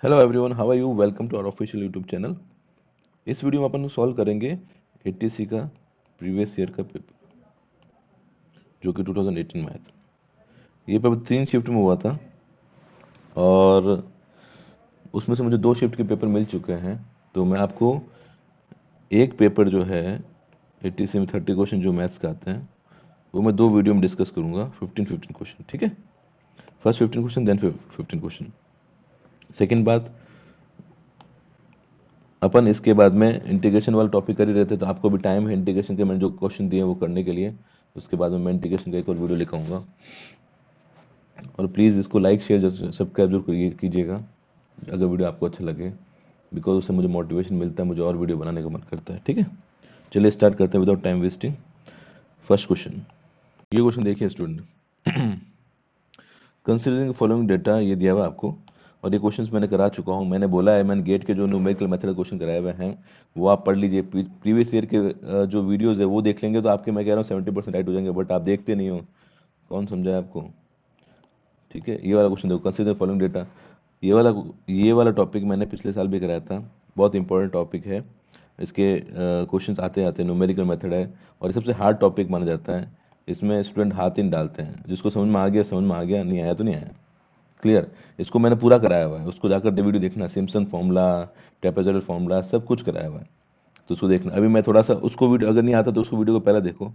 Hello everyone, how are you? Welcome to our official YouTube channel. इस video में अपन solve करेंगे ATC का प्रीवियस ईयर का पेपर, जो कि 2018 में आया था। ये पेपर 3 शिफ्ट में हुआ था और उसमें से मुझे 2 शिफ्ट के पेपर मिल चुके हैं। तो मैं आपको एक पेपर जो है एटीसी में 30 क्वेश्चन जो मैथ्स का आते हैं, वो मैं 2 वीडियो में डिस्कस करूंगा। 15 क्वेश्चन, ठीक है? First 15 question, then 15 question. Second बात, अपन इसके बाद में इंटीग्रेशन वाला टॉपिक कर ही रहे थे, तो आपको भी टाइम है इंटीग्रेशन के मैंने जो क्वेश्चन दिए वो करने के लिए। उसके बाद में मैं इंटीग्रेशन का एक और वीडियो लेकर आऊँगा। और प्लीज़ इसको लाइक शेयर सब्सक्राइब जरूर कीजिएगा अगर वीडियो आपको अच्छा लगे, बिकॉज उससे मुझे मोटिवेशन मिलता है, मुझे और वीडियो बनाने का मन करता है। ठीक है, चलिए स्टार्ट करते हैं without time wasting. First question, ये क्वेश्चन देखिए स्टूडेंट। कंसिडरिंग फॉलोइंग डेटा, ये दिया हुआ आपको, और ये क्वेश्चंस मैंने करा चुका हूँ। मैंने बोला है, मैंने गेट के जो न्यूमेरिकल मेथड क्वेश्चन कराए हुए हैं वो आप पढ़ लीजिए। प्रीवियस ईयर के जो वीडियोस है वो देख लेंगे तो आपके, मैं कह रहा हूँ, 70% राइट हो जाएंगे, बट आप देखते नहीं हो। कौन समझाए आपको? ठीक है, ये वाला क्वेश्चन देखो, कंसिडर फॉलोइंग डेटा। ये वाला टॉपिक मैंने पिछले साल भी कराया था। बहुत इंपॉर्टेंट टॉपिक है। इसके क्वेश्चंस आते आते न्यूमेरिकल मेथड है, और ये सबसे हार्ड टॉपिक माना जाता है। इसमें स्टूडेंट हाथ ही नहीं डालते हैं। जिसको समझ में आ गया समझ में आ गया, नहीं आया तो नहीं आया। क्लियर? इसको मैंने पूरा कराया हुआ है, उसको जाकर वीडियो देखना। सिम्पसन फॉर्मूला, ट्रेपेजॉइडल फॉर्मूला, सब कुछ कराया हुआ है, तो उसको देखना। अभी मैं थोड़ा सा उसको वीडियो, अगर नहीं आता तो उसको वीडियो को पहले देखो,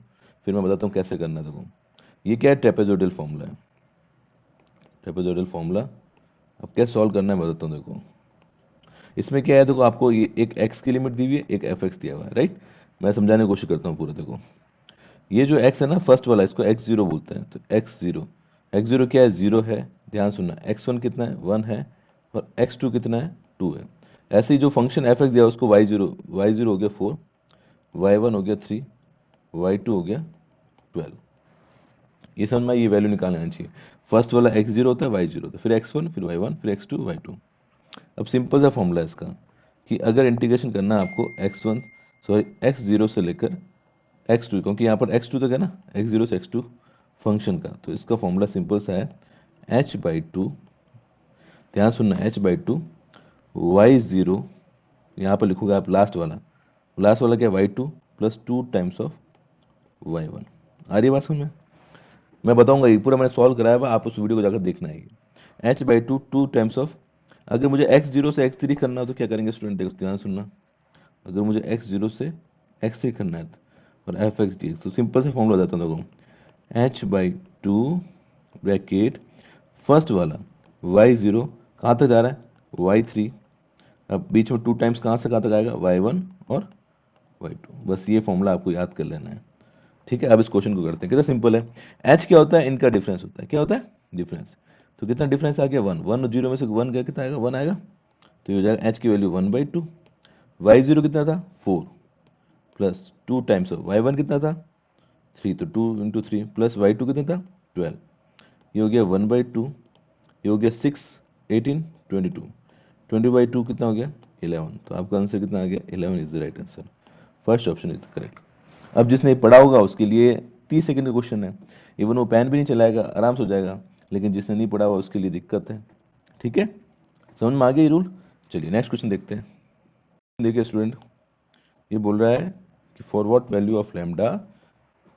फिर मैं बताता हूँ कैसे करना है। देखो, ये क्या है? ट्रेपेजॉइडल फॉर्मूला है। ट्रेपेजॉइडल फॉर्मूला अब कैसे सॉल्व करना है बताता हूँ। देखो, इसमें क्या है, देखो आपको ये एक एक्स की लिमिट दी हुई है, एक एफ एक्स दिया हुआ है, राइट? मैं समझाने की कोशिश करता हूँ पूरा। देखो, ये जो एक्स है ना, फर्स्ट वाला, इसको एक्स जीरो बोलते हैं। तो एक्स जीरो क्या है? जीरो है। ध्यान सुनना, एक्स वन कितना है? वन है। और एक्स टू कितना है? टू है। ऐसे ही जो फंक्शन एफ एक्स दिया उसको वाई जीरो हो गया 4, वाई वन हो गया 3, वाई टू हो गया 12। ये समझ में, ये वैल्यू निकालना आनी चाहिए। फर्स्ट वाला एक्स जीरो होता है, वाई जीरो होता है, फिर एक्स वन, फिर वाई वन, फिर एक्स टू, वाई टू। अब सिंपल सा फॉर्मूला है इसका, कि अगर इंटीग्रेशन करना है आपको x one, sorry x zero से लेकर एक्स टू, क्योंकि यहाँ पर एक्स टू तक है ना, एक्स जीरो से एक्स टू फंक्शन का, तो इसका फॉर्मूला सिंपल सा है, एच बाई टू, ध्यान सुनना, h by two Y zero, यहाँ पर लिखोगे आप लास्ट वाला क्या? Y two plus two times of Y one. आ रही है बात समझ में? मैं बताऊंगा, ये पूरा मैंने सॉल्व कराया हुआ, आप उस वीडियो को जाकर देखना है। H by to, to times of, अगर मुझे एक्स जीरो से एक्स थ्री करना हो तो क्या करेंगे स्टूडेंट? देखो ध्यान सुनना, अगर मुझे एक्स जीरो से एक्स थ्री करना है और एफ एक्स डी एक्स, तो सिंपल से फॉर्मूला देता हूँ। देखो, H by two bracket first वाला वाई जीरो कहाँ तक जा रहा है? Y three. अब बीच में टू टाइम्स कहाँ से कहाँ तक आएगा? वाई वन और वाई टू। बस ये फॉर्मूला आपको याद कर लेना है। ठीक है, अब इस क्वेश्चन को करते हैं। कितना सिंपल है। एच क्या होता है? इनका डिफरेंस होता है। क्या होता है? डिफरेंस। तो कितना डिफरेंस आ गया? वन। वन और जीरो में से वन गया, कितना आएगा? वन आएगा। तो ये हो जाएगा एच की value one by two. Y zero कितना था? Four, plus two times of Y one कितना था? थ्री, तो two into three, plus Y two कितना था? 12। ये हो गया वन बाई टू, ये हो गया सिक्स, 18, 22, 20/2 कितना हो गया? 11। तो आपका आंसर कितना आ गया? 11 is the right answer. First option is correct. अब जिसने पढ़ा होगा उसके लिए 30 सेकंड का क्वेश्चन है। इवन वो पेन भी नहीं चलाएगा, आराम से हो जाएगा। लेकिन जिसने नहीं पढ़ा हुआ उसके लिए दिक्कत है। ठीक है, समझ में आ गया ये रूल? चलिए नेक्स्ट क्वेश्चन देखते हैं। देखिए स्टूडेंट, ये बोल रहा है कि for what value of lambda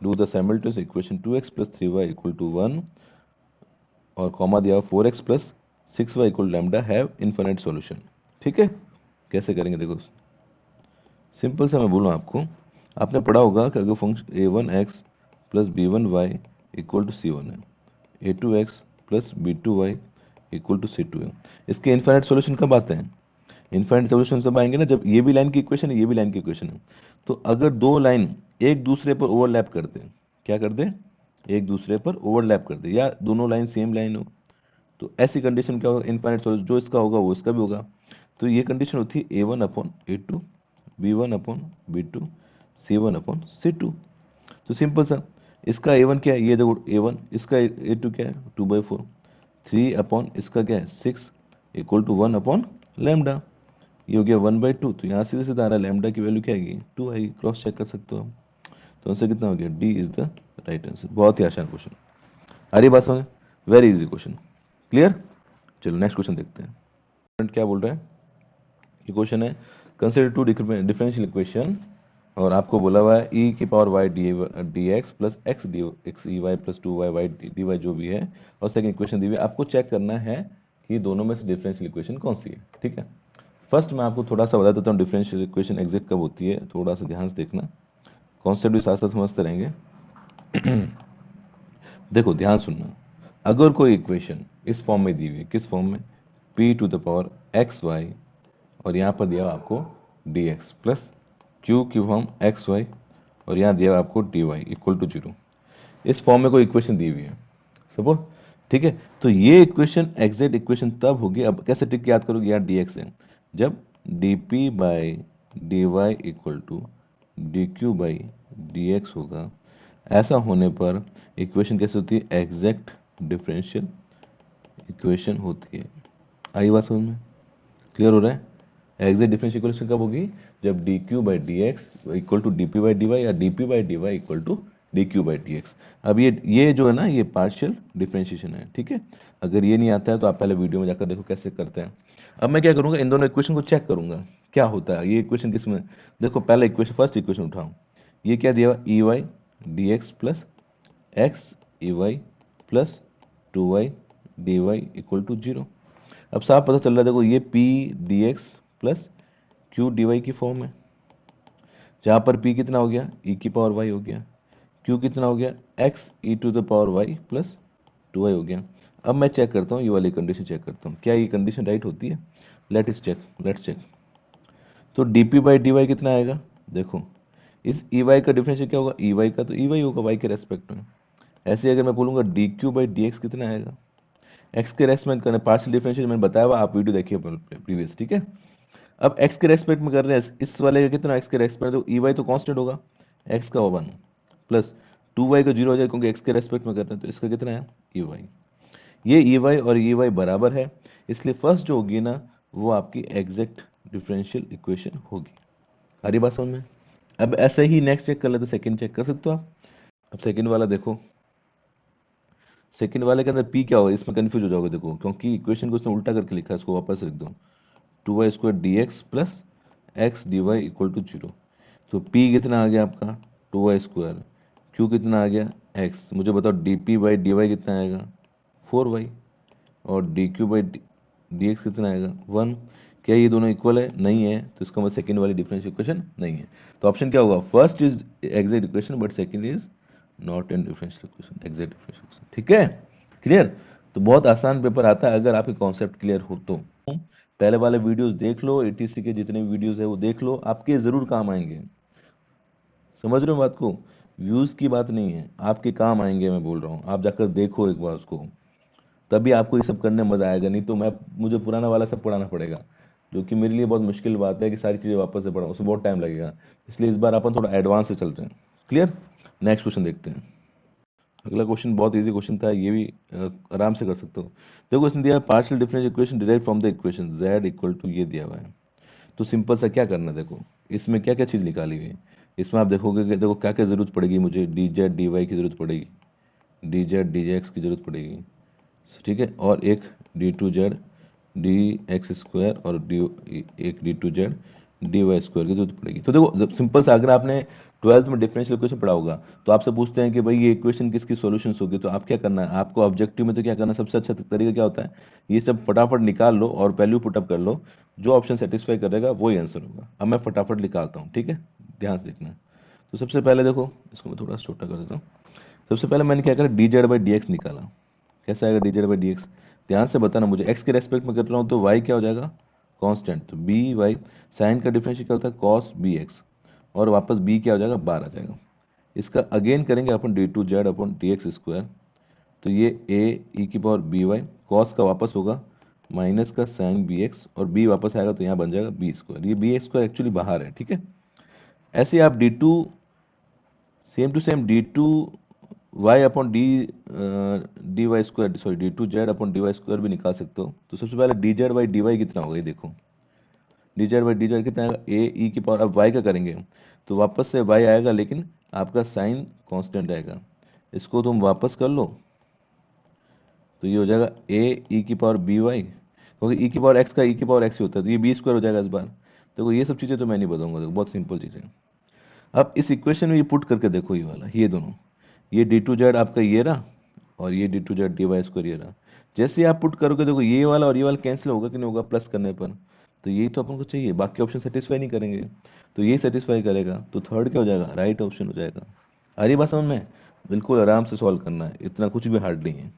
do the simultaneous equation 2x plus 3y equal to 1, और कॉमा दिया 4x plus 6y equal lambda have infinite solution. ठीक है, कैसे करेंगे? देखो, सिंपल सा मैं बोलूँ आपको, आपने पढ़ा होगा कि अगर function a one x plus b one y equal to c one है, a two x plus b two y equal to c two है, इसके इन्फिनिट सॉल्यूशन कब आते हैं? इन्फिनिट सॉल्यूशन सब आएंगे ना, जब ये भी लाइन की इक्वेशन है, ये भी लाइन की इक्वेशन है। तो अगर दो लाइन एक दूसरे पर ओवरलैप कर दे, क्या कर दे? एक दूसरे पर ओवरलैप कर दे, या दोनों लाइन सेम लाइन हो, तो ऐसी कंडीशन क्या होगा? इनफाइनाइट सॉल्यूशन जो इसका होगा वो इसका भी होगा। तो ये कंडीशन होती है a one upon a two, b one upon b two, c one upon c two. तो सिंपल सा, इसका ए वन क्या है? ये देखो ए वन, इसका ए टू क्या है? Two by four. Three upon इसका क्या है? Six, equal to one upon lambda. ये हो गया वन बाई टू। तो यहाँ सीधे सीधा आ रहा है, लैम्डा की वैल्यू क्या आएगी? टू आएगी। क्रॉस चेक कर सकते हो आप। तो आंसर कितना हो गया? D is the right answer. बहुत ही आसान क्वेश्चन। अरे बात समझ, वेरी इजी क्वेश्चन। क्लियर? चलो नेक्स्ट क्वेश्चन देखते हैं। क्या बोल रहा है, ये क्वेश्चन है कंसिडर टू डिफरेंशियल इक्वेशन, और आपको बोला हुआ है ई की power Y D x plus X D X E Y plus 2y Y D Y जो भी है, और सेकंड इक्वेशन दी हुई है। आपको चेक करना है कि दोनों में से डिफरेंशियल इक्वेशन कौन सी है। ठीक है, फर्स्ट मैं आपको थोड़ा सा बता देता हूँ डिफरेंशियल इक्वेशन एग्जैक्ट कब होती है, थोड़ा सा ध्यान से देखना, कॉन्सेप्ट भी साथ साथ समझते रहेंगे। देखो ध्यान सुनना, अगर कोई इक्वेशन इस फॉर्म में दी हुई है, किस फॉर्म में, p to the power X Y, और यहाँ पर दिया हुआ आपको डी एक्स प्लस क्यू की फॉर्म एक्स वाई, और यहाँ दिया हुआ आपको डी वाई इक्वल टू 0, इस फॉर्म में कोई इक्वेशन दी हुई है सपोज। ठीक है, तो ये इक्वेशन एग्जैक्ट इक्वेशन तब होगी, अब कैसे ट्रिक याद करोगे, यहाँ डी एक्स है, जब D P by D Y equal to D Q by D X होगा। ऐसा होने पर इक्वेशन कैसे होती है, एग्जैक्ट डिफरेंशियल इक्वेशन होती है। आई बात समझ में, क्लियर हो रहा है। एग्जैक्ट डिफरेंशियल इक्वेशन कब होगी, जब d Q by D x equal to d P by D y, या d P by D Y equal to D Q by D x. अब ये जो है ना, ये पार्शियल डिफरेंशिएशन है। ठीक है, अगर ये नहीं आता है तो आप पहले वीडियो में जाकर देखो कैसे करते हैं। अब मैं क्या करूंगा, इन दोनों इक्वेशन को चेक करूंगा क्या होता है, ये इक्वेशन किस में, देखो पहला इक्वेशन, फर्स्ट इक्वेशन उठाऊं, ये क्या दिया हुआ, E Y D x plus X E Y plus 2y D Y equal to 0। अब साफ पता चल रहा है, देखो ये p dx plus q dy की फॉर्म है, जहां पर p कितना हो गया, e की पावर y हो गया, q कितना हो गया, x e to the power y plus 2y हो गया। अब मैं चेक करता हूँ, ये वाली कंडीशन चेक करता हूँ, क्या ये कंडीशन राइट होती है, लेट्स चेक। तो dp बाई डी वाई कितना आएगा, देखो इस ई वाई का डिफरेंशियल क्या होगा, ई वाई का तो ई वाई होगा वाई के रेस्पेक्ट में। ऐसे अगर मैं बोलूंगा D Q by D X कितना आएगा, एक्स के रेस्पेक्ट करना, पार्शियल डिफरेंशियल मैंने बताया हुआ, आप वीडियो देखिए प्रीवियस। ठीक है, अब एक्स के रेस्पेक्ट में कर रहे हैं, इस वाले का कितना एक्स के रेस्पेक्ट, तो ई वाई तो कांस्टेंट होगा, एक्स का 1 प्लस 2y का 0 हो जाएगा, क्योंकि एक्स के रेस्पेक्ट में कर रहे हैं, तो इसका कितना है ई वाई। ये ई वाई और ई वाई बराबर है, इसलिए फर्स्ट जो होगी ना, वो आपकी एग्जैक्ट डिफरेंशियल इक्वेशन होगी। आ रही बात समझ में। अब ऐसे ही नेक्स्ट चेक कर लेते, सेकंड चेक कर सकते हो आप। अब सेकंड वाला देखो, सेकंड वाले के अंदर p क्या होगा, इसमें कंफ्यूज हो जाओगे देखो, क्योंकि इक्वेशन को उसने उल्टा करके लिखा है, इसको वापस लिख दो, 2y square D x plus X D Y equal to 0। तो p कितना आ गया आपका 2y स्क्वायर, q कितना आ गया x, मुझे बताओ D P by D Y कितना आएगा 4y, और D Q by D X कितना आएगा 1। क्या ये दोनों इक्वल है, नहीं है, तो इसका मतलब सेकंड वाली डिफरेंशियल इक्वेशन नहीं है। तो ऑप्शन क्या होगा, first is exact equation but second is not an differential equation, exact differential equation. ठीक है, क्लियर। तो बहुत आसान पेपर आता है अगर आपके कॉन्सेप्ट क्लियर हो तो। पहले वाले वीडियोस देख लो, एटीसी के जितने वीडियोस है वो देख लो, आपके जरूर काम आएंगे। समझ रहे हो बात को, व्यूज की बात नहीं है, आपके काम आएंगे, मैं बोल रहा हूँ, आप जाकर देखो एक बार उसको, तभी आपको ये सब करने में मजा आएगा, नहीं तो मुझे पुराना वाला सब पढ़ाना पड़ेगा, जो कि मेरे लिए बहुत मुश्किल बात है कि सारी चीज़ें वापस से पढ़ाऊँ, उसमें बहुत टाइम लगेगा। इसलिए इस बार अपन थोड़ा एडवांस से चल रहे हैं। क्लियर, नेक्स्ट क्वेश्चन देखते हैं। अगला क्वेश्चन बहुत इजी क्वेश्चन था, ये भी आराम से कर सकते हो। देखो इसने दिया है partial differential equation derive from the equation z equal to, ये दिया हुआ है। तो सिंपल सा क्या करना है, देखो इसमें क्या क्या चीज़ निकाली हुई है, इसमें आप देखोगे कि देखो क्या क्या जरूरत पड़ेगी, मुझे डी जेड डी वाई की जरूरत पड़ेगी, डी जेड डी एक्स की जरूरत पड़ेगी, ठीक है, और एक D two Z D x square, और एक D two Z D Y square की जरूरत पड़ेगी। तो देखो सिंपल सा, अगर आपने 12th में डिफरेंशियल इक्वेशन पढ़ा होगा, तो आपसे पूछते हैं कि भाई ये इक्वेशन किसकी सॉल्यूशंस होगी, तो आप क्या करना है, आपको ऑब्जेक्टिव में तो क्या करना है, सबसे अच्छा तरीका क्या होता है, ये सब फटाफट निकाल लो और वैल्यू पुटअप कर लो, जो ऑप्शन सेटिस्फाई करेगा वही आंसर होगा। अब मैं फटाफट निकालता हूँ, ठीक है, ध्यान से देखना। तो सबसे पहले देखो, इसको मैं थोड़ा छोटा कर देता हूँ। सबसे पहले मैंने क्या करा, D Z by D x निकाला। कैसा आएगा d Z by D x, ध्यान से बताना मुझे, एक्स के रेस्पेक्ट में कर रहा हूँ तो वाई क्या हो जाएगा कांस्टेंट, तो बी वाई, साइन का डिफरेंशियल क्या होता है कॉस बी एक्स, और वापस बी क्या हो जाएगा 12 आ जाएगा। इसका अगेन करेंगे अपन d two z upon d x square, तो ये ए ई की पावर बी वाई, कॉस का वापस होगा माइनस का साइन बी एक्स, और बी वापस आएगा तो यहाँ बन जाएगा बी स्क्वायर, ये बी स्क्वायर एक्चुअली बाहर है, ठीक है। ऐसे आप D two same to same D two Y upon D Y square, sorry D two Z upon D Y square भी निकाल सकते हो। तो सबसे पहले D Z by D Y कितना होगा, ये देखो D Z by D Z कितना आएगा, ए ई की पावर, अब वाई का करेंगे तो वापस से वाई आएगा, लेकिन आपका साइन कांस्टेंट आएगा, इसको तुम वापस कर लो तो ये हो जाएगा ए ई की पावर बी वाई, क्योंकि ई की पावर एक्स का ई की पावर एक्स ही होता है, तो ये बी स्क्वायर हो जाएगा इस बार। देखो ये सब चीज़ें तो मैं नहीं बताऊंगा, देखो बहुत सिंपल चीज़ है। अब इस इक्वेशन में ये पुट करके देखो, ये वाला, ये दोनों, ये डी टू जेड आपका ये रहा, और ये D two Z D Y square ये रहा। जैसे ही आप पुट करोगे देखो ये वाला और ये वाला कैंसिल होगा कि नहीं होगा प्लस करने पर, तो यही तो अपन को चाहिए, बाकी ऑप्शन सेटिस्फाई नहीं करेंगे, तो यही सेटिस्फाई करेगा, तो थर्ड क्या हो जाएगा, राइट ऑप्शन हो जाएगा। आ रही बात समझ में? बिल्कुल आराम से सॉल्व करना है, इतना कुछ भी हार्ड नहीं है।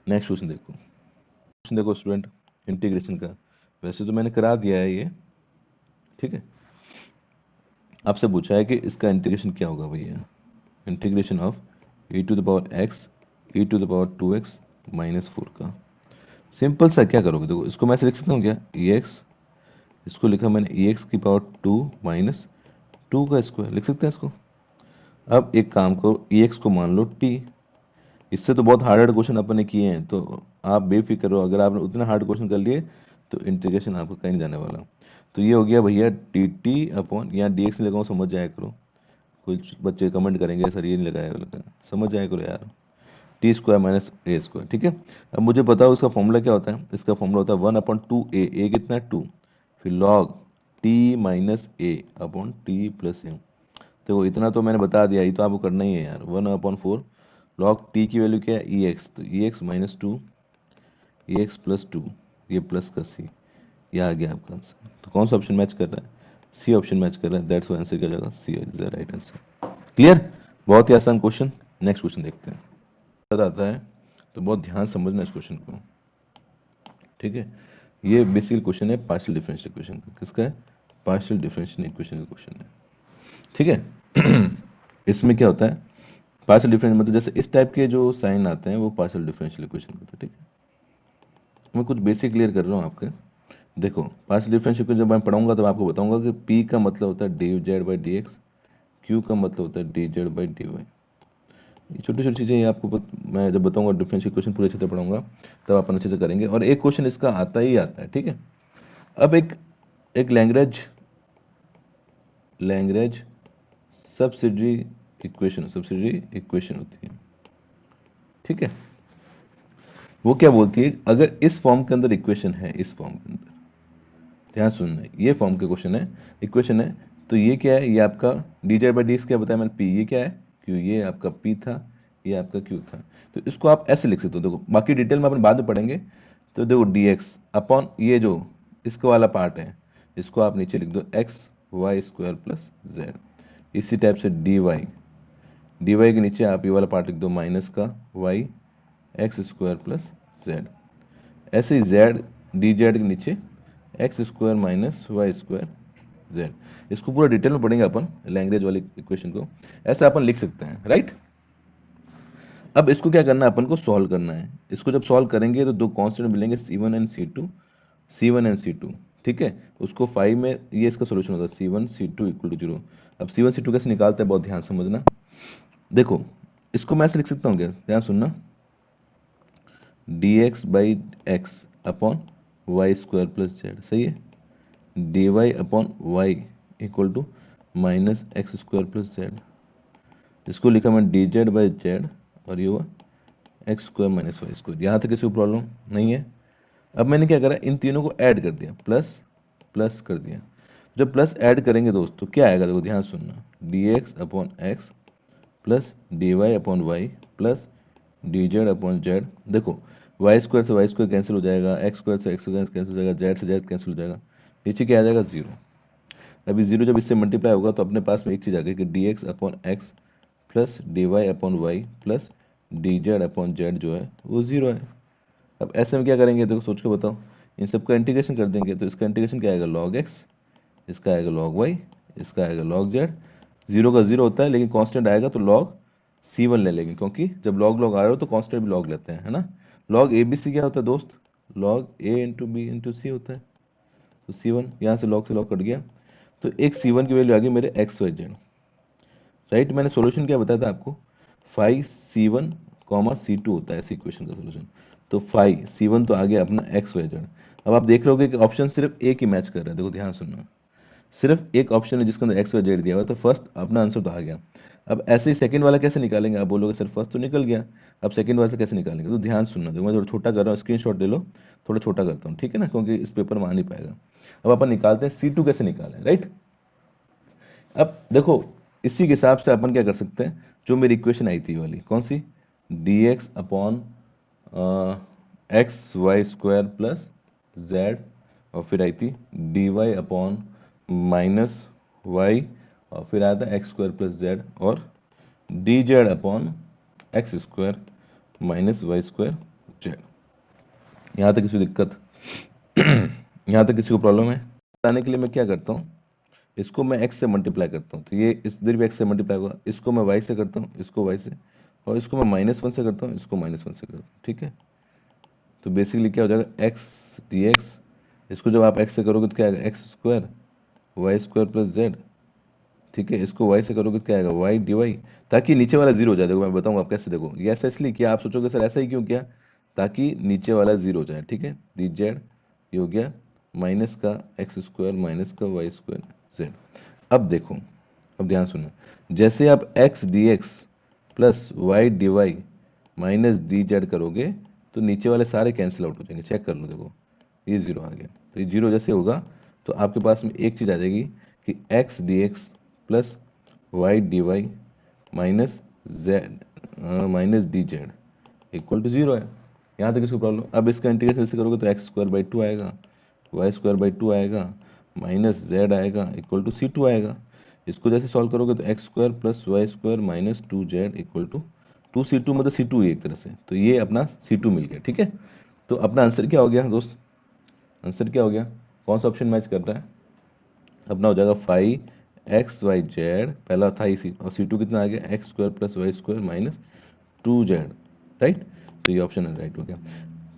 नेक्स्ट क्वेश्चन देखो, क्वेश्चन देखो स्टूडेंट, इंटीग्रेशन का, वैसे तो मैंने करा दिया है ये, ठीक है। आपसे पूछा है कि इसका इंटीग्रेशन क्या होगा भैया, integration of e to the power x e to the power 2x minus 4 का। सिंपल सा क्या करोगे, देखो इसको मैं ऐसे लिख सकता हूँ क्या, ex, इसको लिखा मैंने ex की पावर 2 माइनस 2 का स्क्वायर, लिख सकते हैं इसको। अब एक काम करो, ex को मान लो t, इससे तो बहुत हार्ड हार्ड क्वेश्चन अपन ने किए हैं, तो आप बेफिक्र रहो, अगर आपने उतने हार्ड क्वेश्चन कर लिए तो इंटीग्रेशन आपको कहीं नहीं जाने वाला। तो ये हो गया भैया डी टी अपॉन, यहाँ डी एक्स लगाऊँ, समझ जाया करो, कुछ बच्चे कमेंट करेंगे सर ये नहीं लगाया लगा, समझ जाया करो यार, टी स्क्वायर माइनस ए स्क्वायर, ठीक है। अब मुझे बताओ इसका फॉर्मूला क्या होता है, इसका फॉर्मूला होता है 1/2a, ए कितना है 2, फिर लॉग टी माइनस ए अपॉन टी प्लस ए। तो इतना तो मैंने बता दिया, ये तो आपको करना ही है यार, 1/4 लॉग टी की वैल्यू क्या है ई एक्स, तो ई एक्स माइनस 2 ई एक्स प्लस 2, ये प्लस का सी, ये आ गया आपका आंसर। तो कौन सा ऑप्शन मैच कर रहा है, सी ऑप्शन मैच कर रहा है, दैट्स आंसर क्या जाएगा, C is the right answer. Clear, बहुत ही आसान क्वेश्चन। नेक्स्ट क्वेश्चन देखते हैं, आता है तो बहुत ध्यान समझना इस क्वेश्चन को, ठीक है। ये बेसिक क्वेश्चन है पार्शियल डिफरेंशियल इक्वेशन का, किसका है, पार्शियल डिफरेंशियल इक्वेशन का क्वेश्चन है, ठीक है। इसमें क्या होता है, पार्शियल डिफरेंस मतलब जैसे इस टाइप के जो साइन आते हैं वो पार्शियल डिफरेंशियल इक्वेशन होता है, ठीक है। मैं कुछ बेसिक क्लियर कर रहा हूँ आपके, देखो पार्शियल डिफरेंशियल इक्वेशन जब मैं पढ़ाऊंगा तो आपको बताऊंगा कि पी का मतलब होता है D Z by D X, Q का मतलब होता है D Z by D Y. ये छोटी छोटी चीज़ें आपको मैं जब बताऊंगा डिफरेंशियल इक्वेशन पूरे अच्छे से पढ़ाऊंगा तब अपन अच्छे से करेंगे, और एक क्वेश्चन इसका आता ही आता है, ठीक है। अब एक लैंग्वेज सब्सिडरी इक्वेशन होती है, ठीक है। वो क्या बोलती है, अगर इस फॉर्म के अंदर इक्वेशन है, इस फॉर्म के अंदर, ध्यान सुनना, ये फॉर्म के क्वेश्चन है, इक्वेशन है, तो ये क्या है, ये आपका डी जेड बाई डी क्या बताया मैंने, पी, ये क्या है क्यू, ये आपका पी था, ये आपका क्यू था। तो इसको आप ऐसे लिख सकते हो, देखो बाकी डिटेल में अपन बाद में पढ़ेंगे। तो देखो डी एक्स अपॉन ये जो इसका वाला पार्ट है, इसको आप नीचे लिख दो X Y square plus Z. इसी टाइप से डी वाई के नीचे आप ये वाला पार्ट लिख दो माइनस का Y X square plus Z. ऐसे ही जेड डी जेड के नीचे X square minus Y square Z. इसको पूरा डिटेल में पढ़ेंगे अपन, लैंग्वेज वाली इक्वेशन को ऐसा अपन लिख सकते हैं, राइट। अब इसको क्या करना है, अपन को सॉल्व करना है। इसको जब सॉल्व करेंगे तो दो कांस्टेंट मिलेंगे C1 एंड C2, ठीक है। उसको 5 में ये इसका सोल्यूशन होता है C1 C2 इक्वल टू 0। अब C1 C2 कैसे निकालते हैं, बहुत ध्यान समझना। देखो इसको मैं ऐसे लिख सकता हूँ क्या, ध्यान सुनना, dx by X upon Y square plus Z, सही है। dy upon Y equal to minus X square plus Z. इसको लिखा मैं डी जेड बाई जेड, और ये हुआ X square minus Y square. यहाँ तक किसी को प्रॉब्लम नहीं है। अब मैंने क्या करा, इन तीनों को ऐड कर दिया, प्लस प्लस कर दिया। जब प्लस ऐड करेंगे दोस्तों क्या आएगा, देखो ध्यान सुनना, D X upon X plus D Y upon Y plus D Z upon Z. देखो वाई स्क्वायर से वाई स्क्वायर कैंसिल हो जाएगा, एक्स स्क्वायर से एक्स स्क्वायर कैंसिल हो जाएगा, जेड से जेड कैंसिल हो जाएगा, नीचे क्या आ जाएगा, जीरो। अभी जीरो जब इससे मल्टीप्लाई होगा तो अपने पास में एक चीज़ आ गई कि D X upon X plus D Y upon Y plus D Z upon Z जो है वो जीरो है। अब ऐसे में क्या करेंगे, देखो सोच के बताओ, इन सबका इंटीग्रेशन कर देंगे, तो इसका इंटीग्रेशन क्या आएगा, लॉग एक्स, इसका आएगा लॉग वाई, इसका आएगा लॉग जेड। जीरो का जीरो होता है लेकिन कांस्टेंट आएगा तो लॉग C1 ले लेंगे, क्योंकि जब लॉग लॉग आ रहे हो तो कांस्टेंट भी लॉग लेते हैं, है ना। लॉग ए बी सी क्या होता है दोस्त, लॉग ए इंटू बी इंटू सी होता है। तो C1 यहाँ से लॉग कट गया, तो एक C1 की वैल्यू आ गई मेरे एक्स वाई जेड, राइट। मैंने सोल्यूशन क्या बताया था आपको, 5C1 C2 होता है ऐसी इक्वेशन का सोल्यूशन। तो 5C1 तो आ गया अपना एक्स वाई जेड। अब आप देख रहे होगे कि ऑप्शन सिर्फ एक ही मैच कर रहा है, देखो ध्यान सुनना, सिर्फ एक ऑप्शन है जिसके अंदर एक्स वाई जेड दिया हुआ है, तो फर्स्ट अपना आंसर तो आ गया। अब ऐसे ही सेकंड वाला कैसे निकालेंगे, आप बोलोगे सर फर्स्ट तो निकल गया, अब सेकंड वाला से कैसे निकालेंगे, तो ध्यान सुनना, देखो मैं थोड़ा छोटा कर रहा हूँ, स्क्रीनशॉट ले लो, थोड़ा छोटा करता हूँ, ठीक है ना, क्योंकि इस पेपर में आ नहीं पाएगा। अब अपन निकालते हैं C2 कैसे निकालें, राइट। अब देखो इसी के हिसाब से अपन क्या कर सकते हैं, जो मेरी इक्वेशन आई थी वाली, कौन सी, dx upon X Y square plus Z, और फिर आई थी dy अपॉन माइनस वाई, और फिर आया था एक्स स्क्वायर प्लस जेड, और D Z upon x square minus Y square Z. यहाँ तक किसी को दिक्कत, यहाँ तक किसी को प्रॉब्लम है, बताने के लिए मैं क्या करता हूँ, इसको मैं x से मल्टीप्लाई करता हूँ, तो ये इस इधर भी x से मल्टीप्लाई होगा, इसको मैं y से करता हूँ, इसको y से, और इसको मैं -1 से करता हूँ, इसको -1 से करता हूँ, ठीक है। तो बेसिकली क्या हो जाएगा, x dx, इसको जब आप x से करोगे तो क्या आएगा, X square Y square plus Z, ठीक है। इसको y से करोगे तो क्या आएगा, y dy, ताकि नीचे वाला जीरो हो जाए। देखो मैं बताऊंगा आप कैसे, देखो ये ऐसा इसलिए किया, आप सोचोगे सर ऐसा ही क्यों किया, ताकि नीचे वाला जीरो हो जाए, ठीक है। डी जेड ये हो गया माइनस का एक्स स्क्वायर माइनस का वाई स्क्वायर जेड। अब देखो, अब ध्यान सुनना, जैसे आप x dx plus Y D Y minus D Z करोगे तो नीचे वाले सारे कैंसिल आउट हो जाएंगे, चेक कर लो, देखो ये जीरो आ गया, तो ये जीरो जैसे होगा तो आपके पास में एक चीज़ आ जाएगी कि x dx plus Y D Y minus z minus D z equal to zero है। यहाँ तक इसको प्रॉब्लम, अब इसका इंटीग्रेशन से करोगे तो एक्स स्क्वायर बाई टू आएगा, वाई स्क्वायर बाई टू आएगा, माइनस जेड आएगा इक्वल टू C2 आएगा। इसको जैसे सॉल्व करोगे तो x square plus y square minus 2z equal to 2C2, मतलब C2 ही एक तरह से, तो ये अपना C2 मिल गया, ठीक है। तो अपना आंसर क्या हो गया दोस्त, आंसर क्या हो गया, कौन सा ऑप्शन मैच करता है, अपना हो जाएगा 5xyz, पहला था इसी, और C2 कितना आ गया, x square plus y square minus 2z, right. तो ये ऑप्शन है राइट हो गया।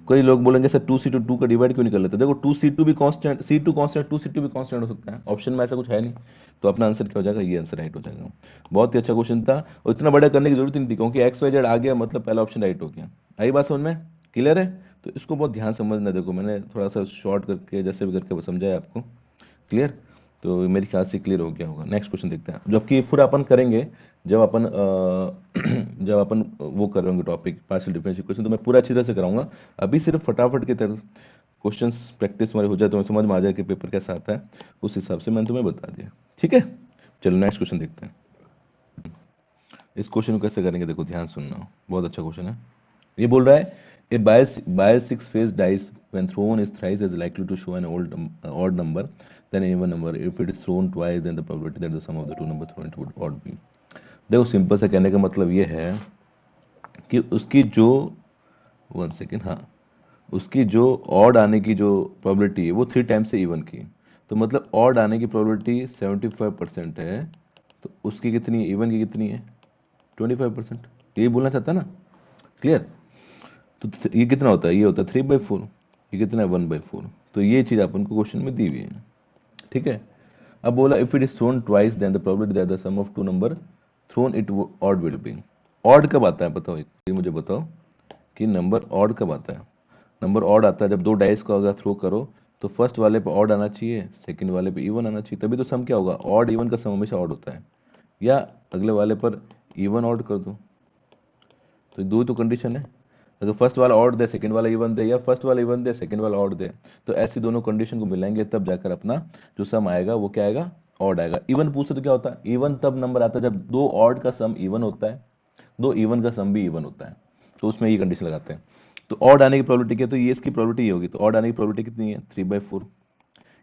कई लोग बोलेंगे सर 2C2 2 का डिवाइड क्यों नहीं कर लेते, देखो 2C2 भी कांस्टेंट, C2 कांस्टेंट, 2C2 भी कांस्टेंट हो सकता है, ऑप्शन में ऐसा कुछ है नहीं, तो अपना आंसर क्या हो जाएगा, ये आंसर राइट हो जाएगा। बहुत ही अच्छा क्वेश्चन था, और इतना बड़ा करने की जरूरत नहीं थी, क्योंकि XYZ आ गया मतलब पहला ऑप्शन राइट हो गया। आई बात समझ में, क्लियर है। तो इसको बहुत ध्यान समझना, देखो मैंने थोड़ा सा शॉर्ट करके जैसे भी करके समझाया आपको, क्लियर। तो मेरे ख्याल से क्लियर हो गया होगा। नेक्स्ट क्वेश्चन देखते हैं, जबकि पूरा अपन करेंगे जब अपन जब अपन वो करेंगे टॉपिक पार्शियल डिफरेंशियल इक्वेशन, तो मैं पूरा अच्छी तरह से कराऊंगा। अभी सिर्फ फटाफट की तरह क्वेश्चंस प्रैक्टिस हमारी हो जाए तो समझ में आ जाए कि पेपर कैसा आता है, उस हिसाब से मैंने तुम्हें बता दिया, ठीक है। चलो नेक्स्ट क्वेश्चन देखते हैं। इस क्वेश्चन को कैसे करेंगे, देखो ध्यान सुनना, बहुत अच्छा क्वेश्चन है। ये बोल रहा है a bias six faced dice when thrown is thrice as likely to show an odd number than an even number if it is thrown twice, then the probability that the sum of the two numbers thrown into would odd be। देखो simple से कहने का मतलब ये है कि उसकी जो, वन सेकेंड, हाँ, उसकी जो ऑड आने की जो प्रोबेबिलिटी है वो 3 टाइम्स से इवन की, तो मतलब ऑड आने की प्रोबेबिलिटी 75% है, तो उसकी कितनी है, इवन की कितनी है, 25%। यही बोलना चाहता है ना, क्लियर। तो ये कितना होता है, ये होता है 3/4, ये कितना है 1/4, तो ये चीज़ अपन को क्वेश्चन में दी हुई है, ठीक है। अब बोला if it is thrown twice then the probability that the sum of two number thrown it odd will be. Odd कब आता है बताओ, ये मुझे बताओ कि नंबर ऑड कब आता है। नंबर ऑड आता है जब दो डाइस को अगर थ्रो करो तो फर्स्ट वाले पे ऑड आना चाहिए, सेकंड वाले पे इवन आना चाहिए, तभी तो सम क्या होगा, ऑड इवन का सम हमेशा ऑड होता है, या अगले वाले पर इवन ऑड कर दो, तो दो तो कंडीशन है, अगर फर्स्ट वाला ऑड दे सेकंड वाला इवन दे, या फर्स्ट वाला इवन दे सेकंड वाला ऑड दे, तो ऐसी दोनों कंडीशन को मिलाएंगे तब जाकर अपना जो सम आएगा वो क्या आएगा, ऑड आएगा। इवन पूछते तो क्या होता है, इवन तब नंबर आता है जब दो ऑड का सम इवन होता है, दो इवन का सम भी इवन होता है, तो उसमें ये कंडीशन लगाते हैं। तो ऑड आने की प्रोबेबिलिटी क्या है, तो ये इसकी प्रोबेबिलिटी ये होगी, तो ऑड आने की प्रोबेबिलिटी कितनी है 3/4,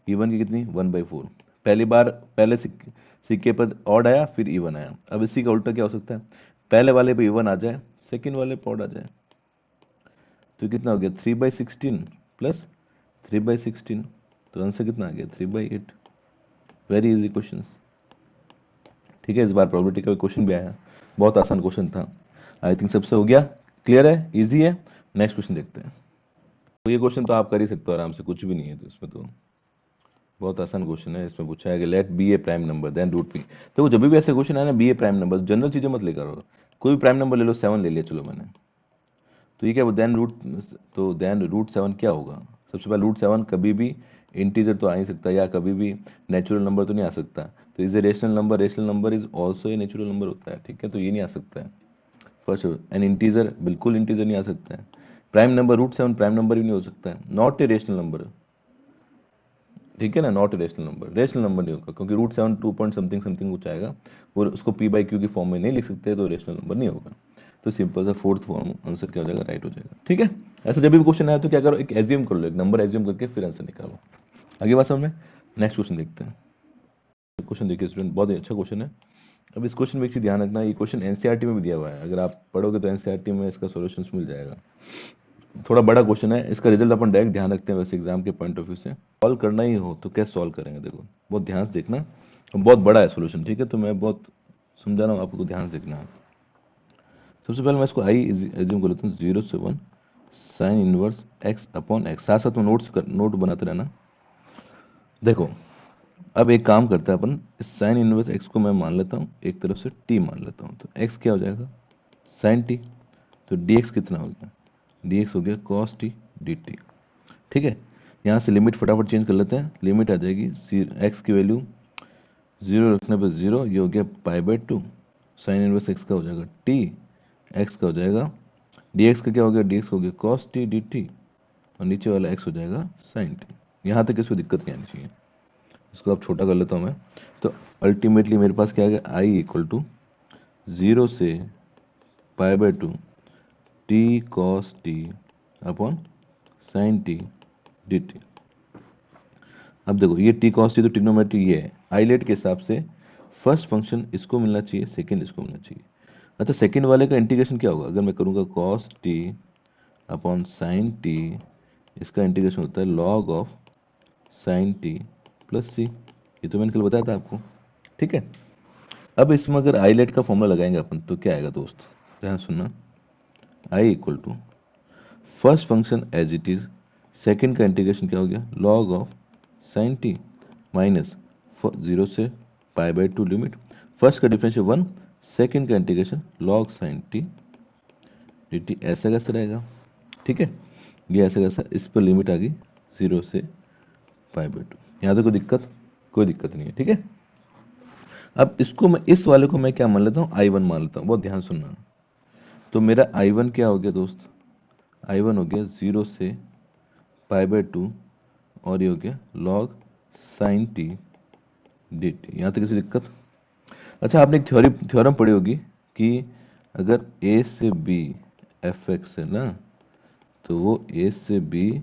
इवन की कितनी 1/4। पहली बार पहले सिक्के पर ऑड आया फिर इवन आया, अब इसी का उल्टा क्या हो सकता है, पहले वाले पे इवन आ जाए सेकंड वाले पे ऑड आ जाए, तो कितना हो गया 3/16 प्लस 3/16, तो आंसर कितना आ गया 3/8। वेरी इजी क्वेश्चन, ठीक है। इस बार प्रोबेबिलिटी का क्वेश्चन भी आया, बहुत आसान क्वेश्चन था, आई थिंक सबसे हो गया, क्लियर है, इजी है। नेक्स्ट क्वेश्चन देखते हैं। तो ये क्वेश्चन तो आप कर ही सकते हो आराम से, कुछ भी नहीं है, तो इसमें तो बहुत आसान क्वेश्चन है। इसमें पूछा है कि let be a prime number then root p. तो जब भी ऐसे क्वेश्चन है ना, be a prime number, general चीजें मत लेकर आओ, कोई भी प्राइम नंबर ले लो, 7 ले लिया चलो मैंने, तो ये क्या देन रूट, तो देन रूट 7 क्या होगा, सबसे पहले रूट 7 कभी भी इंटीजर तो आ ही सकता है, या कभी भी नेचुरल नंबर तो नहीं आ सकता। तो is a rational number is also a natural number होता है, ठीक है, तो ये नहीं आ सकता है फर्स्ट। एन इंटीजर, बिल्कुल इंटीजर नहीं आ सकता है। प्राइम नंबर √7 प्राइम नंबर भी नहीं हो सकता है, नॉट ए रेशनल नंबर, ठीक है ना, not a rational number, rational number नहीं होगा, क्योंकि √7 2 पॉइंट समथिंग समथिंग कुछ आएगा, वो उसको p/q की फॉर्म में नहीं लिख सकते, तो रेशनल नंबर नहीं होगा। तो सिंपल सा फोर्थ फॉर्म आंसर क्या हो जाएगा, राइट हो जाएगा, ठीक है। ऐसा जब भी क्वेश्चन आया तो क्या करो, एक एज्यूम कर लो, एक नंबर एज्यूम करके फिर आंसर निकालो। आगे बात समझ में। नेक्स्ट क्वेश्चन देखते हैं। क्वेश्चन देखिए स्टूडेंट, बहुत ही अच्छा क्वेश्चन है। अब इस क्वेश्चन में एक चीज ध्यान रखना, ये क्वेश्चन एनसीईआरटी में भी दिया हुआ है, अगर आप पढ़ोगे तो एनसीईआरटी में इसका सॉल्यूशन मिल जाएगा। थोड़ा बड़ा क्वेश्चन है, इसका रिजल्ट अपन डायरेक्ट ध्यान रखते हैं वैसे एग्जाम के पॉइंट ऑफ व्यू से। सॉल्व करना ही हो तो कैसे सॉल्व करेंगे, देखो बहुत ध्यान से देखना, बहुत बड़ा है सॉल्यूशन, ठीक है, तो मैं बहुत समझा रहा हूँ आपको, ध्यान से देखना है। सबसे पहले मैं इसको आई एज्यूम कर लेता हूँ, 0 से 1 sine inverse x upon x, साथ साथ में नोट बनाते रहना। देखो अब एक काम करते हैं अपन, इस साइन इनवर्स x को मैं मान लेता हूँ एक तरफ से t मान लेता हूँ, तो x क्या हो जाएगा, साइन t, तो dx कितना हो गया, dx हो गया cos t dt, ठीक है। यहाँ से लिमिट फटाफट चेंज कर लेते हैं, लिमिट आ जाएगी x की वैल्यू 0 रखने पर 0, ये हो गया π/2, साइन इनवर्स x का हो जाएगा t, x का हो जाएगा dx का क्या हो गया, dx हो गया cos t dt, और नीचे वाला x हो जाएगा sin t। यहाँ तक इसको दिक्कत नहीं आनी चाहिए, इसको अब छोटा कर लेता हूँ मैं। तो अल्टीमेटली मेरे पास क्या आ गया, i इक्वल टू 0 से π/2 t cos t upon sin t dt। अब देखो ये t cos t तो ट्रिग्नोमेट्री ये है, आइलेट के हिसाब से फर्स्ट फंक्शन इसको मिलना चाहिए, सेकंड इसको मिलना चाहिए। अच्छा सेकंड वाले का इंटीग्रेशन क्या होगा, अगर मैं करूँगा cos t upon sin t, इसका इंटीग्रेशन होता है log of sin t plus c, ये तो मैंने कल बताया था आपको, ठीक है। अब इसमें अगर आइलेट का फॉर्मूला लगाएंगे अपन तो क्या आएगा दोस्त, ध्यान सुनना, i equal to first function as it is, second का इंटीग्रेशन क्या हो गया, log of sin t minus 0 से π/2 लिमिट, फर्स्ट का डिफरेंशियल 1, सेकंड का integration log sin t dt, ऐसा कैसे रहेगा, ठीक है, ये ऐसा कैसा, इस पर लिमिट आ गई 0 से π/2, यहाँ तो कोई दिक्कत नहीं है, ठीक है। अब इसको मैं, इस वाले को मैं क्या मान लेता हूँ, I1 मान लेता हूँ, बहुत ध्यान सुनना। तो मेरा I1 क्या हो गया दोस्त, I1 हो गया 0 से π/2, और ये हो गया log sin t dt, यहाँ तक किसी दिक्कत। अच्छा आपने एक थ्योरम पढ़ी होगी कि अगर a से b fx है ना, तो वो a से b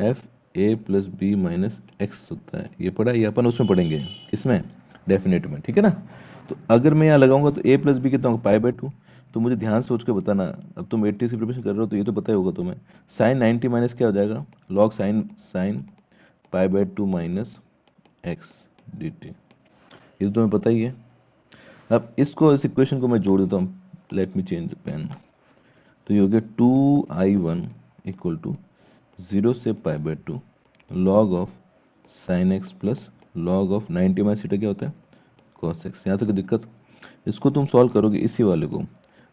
f a plus b minus x होता है, ये पढ़ा, ये अपन उसमें पढ़ेंगे, किसमें, डेफिनेट में, ठीक है ना। तो अगर मैं यहाँ लगाऊंगा तो a प्लस बी कितना होगा, π/2, तो मुझे ध्यान सोच के बताना, अब तुम 80 से प्रिपरेशन कर रहे हो तो ये तो पता ही होगा तुम्हें, साइन 90 माइनस क्या हो जाएगा, log sine π/2 minus x dt, ये तो तुम्हें पता ही है। अब इसको, इस इक्वेशन को मैं जोड़ देता हूँ, let me change the pen, तो ये हो गया 2i1 इक्वल टू 0 से π/2 log of sine x plus log of 90 minus theta क्या होता है, cos x, यहाँ तक दिक्कत। इसको तुम सॉल्व करोगे इसी वाले को,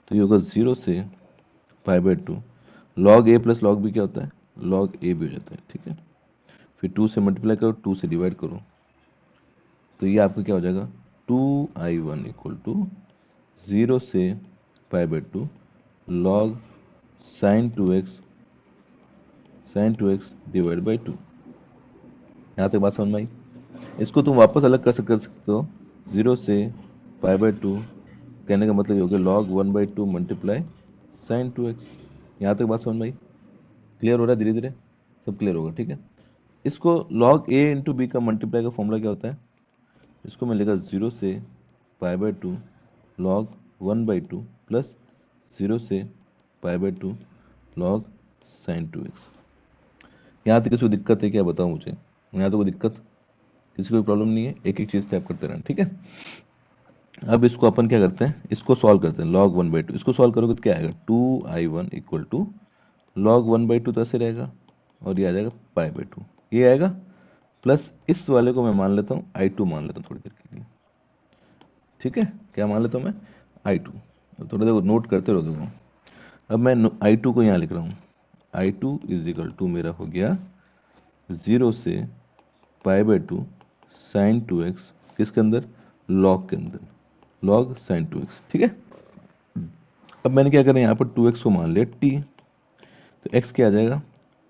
तो ये होगा 0 से π/2 log a plus log b क्या होता है, log a भी हो जाता है, ठीक है। फिर 2 से मल्टीप्लाई करो, 2 से डिवाइड करो, तो ये आपका क्या हो जाएगा, 2i1 इक्वल टू 0 से π/2 log sin 2x divide by 2, यहाँ तक बात समझ में आई। इसको तुम वापस अलग कर सकते हो, 0 से π/2 कहने का मतलब ये हो गया log 1/2 मल्टीप्लाई sin 2x, यहाँ तक बात समझ में आई, क्लियर हो रहा है, धीरे धीरे सब क्लियर होगा, ठीक है। इसको log a इंटू बी का मल्टीप्लाई का फॉर्मूला क्या होता है, इसको मैं लेगा 0 से π/2 log 1/2 प्लस 0 से π/2 log sin 2x। यहाँ तक किसी को दिक्कत है क्या, बताओ मुझे, यहाँ तो कोई दिक्कत, किसी को प्रॉब्लम नहीं है, एक एक चीज टैप करते रहना, ठीक है। अब इसको अपन क्या करते हैं, इसको सॉल्व करते हैं, log 1/2, इसको सॉल्व करोगे तो क्या आएगा, 2i1 इक्वल टू log 1/2, तो ऐसे रहेगा, और ये आ जाएगा π/2, ये आएगा, प्लस इस वाले को मैं मान लेता हूँ i2 मान लेता हूँ थोड़ी देर के लिए, ठीक है, क्या मान लेता हूँ मैं, i2, थोड़ा देर नोट करते रहो देखो। अब मैं i2 को यहाँ लिख रहा हूँ, i2 इज इक्वल टू मेरा हो गया 0 से pi by to sign 2x किसके अंदर, लॉग के अंदर, लॉग साइन 2x। ठीक है, अब मैंने क्या करा यहाँ पर 2x को मान लिया t, तो x क्या आ जाएगा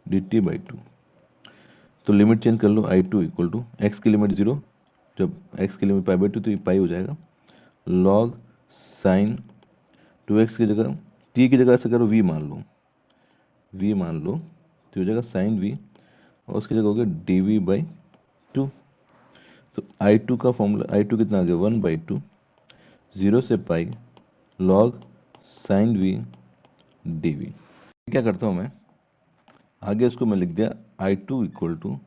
dt बाई टू। तो लिमिट चेंज कर लो, I2 इक्वल टू एक्स की लिमिट 0, जब x की लिमिट पाई बाई टू तो ये पाई हो जाएगा, लॉग साइन 2x की जगह t की जगह ऐसे करो v मान लो, v मान लो तो हो जाएगा साइन v, और उसकी जगह हो गया dv बाई टू। तो I2 का फॉर्मूला, I2 कितना आ गया 1/2 0 से pi log sine v dv। क्या करता हूँ मैं आगे, इसको मैं लिख दिया I2 इक्वल टू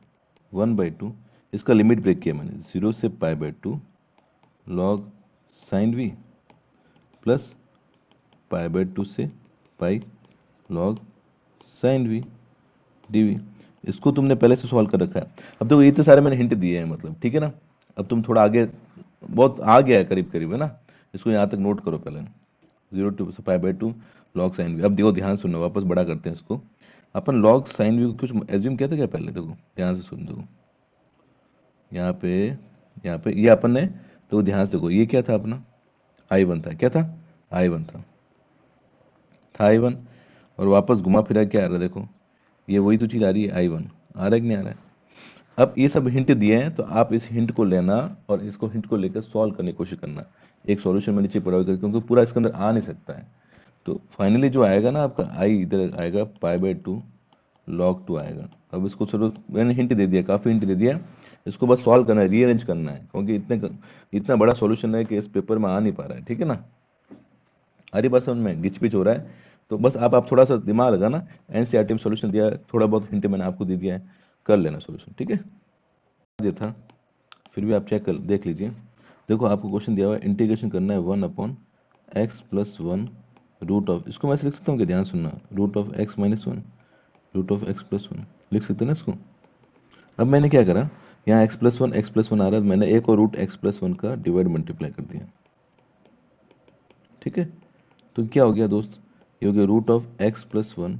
1/2, इसका लिमिट ब्रेक किया मैंने 0 से pi by two log sine v plus pi by two से pi log sine v dv। इसको तुमने पहले से सॉल्व कर रखा है। अब देखो ये तो सारे मैंने हिंट दिए हैं, मतलब ठीक है ना। अब तुम थोड़ा आगे, बहुत आ गया है करीब करीब, है ना। इसको यहाँ तक नोट करो पहले, 0 to pi by two log sine v. अब देखो ध्यान सुनो, वापस बड़ा करते हैं इसको। अपन लॉग साइन वी को कुछ एज्यूम किया था क्या पहले, देखो ध्यान से सुन, देखो यहाँ पे ये अपन ने, तो ध्यान से देखो ये क्या था अपना, I1 था, क्या था I1 था I1, और वापस घुमा फिरा क्या आ रहा है, देखो ये वही तो चीज़ आ रही है, I1 आ रहा है कि नहीं आ रहा है। अब ये सब हिंट दिए हैं, तो आप इस हिंट को लेना और इसको हिंट को लेकर सॉल्व करने की कोशिश करना। एक सॉल्यूशन में नीचे प्रोवाइड करके, क्योंकि पूरा इसके अंदर आ नहीं सकता है। तो फाइनली जो आएगा ना आपका आई, इधर आएगा पाई बाई टू लॉग टू आएगा। अब इसको चलो मैंने हिंट दे दिया, काफ़ी हिंट दे दिया, इसको बस सॉल्व करना है, रीअरेंज करना है, क्योंकि इतना बड़ा सॉल्यूशन है कि इस पेपर में आ नहीं पा रहा है। ठीक है ना, अरे बस उनमें गिच पिच हो रहा है। तो बस आप थोड़ा सा दिमाग लगाना, एनसीईआरटी में सॉल्यूशन दिया है, थोड़ा बहुत हिंट मैंने आपको दे दिया है, कर लेना सॉल्यूशन। ठीक है, ये था, फिर भी आप चेक कर देख लीजिए। देखो आपको क्वेश्चन दिया हुआ है, इंटीग्रेशन करना है 1/x प्लस 1 रूट ऑफ, इसको मैं ऐसे लिख सकता हूँ कि ध्यान सुनना, root of x minus 1 root of x plus 1 लिख सकते हैं ना इसको। अब मैंने क्या करा, यहाँ x प्लस 1 आ रहा है, मैंने एक और रूट x प्लस 1 का डिवाइड मल्टीप्लाई कर दिया। ठीक है, तो क्या हो गया दोस्त, ये हो गया root of x plus 1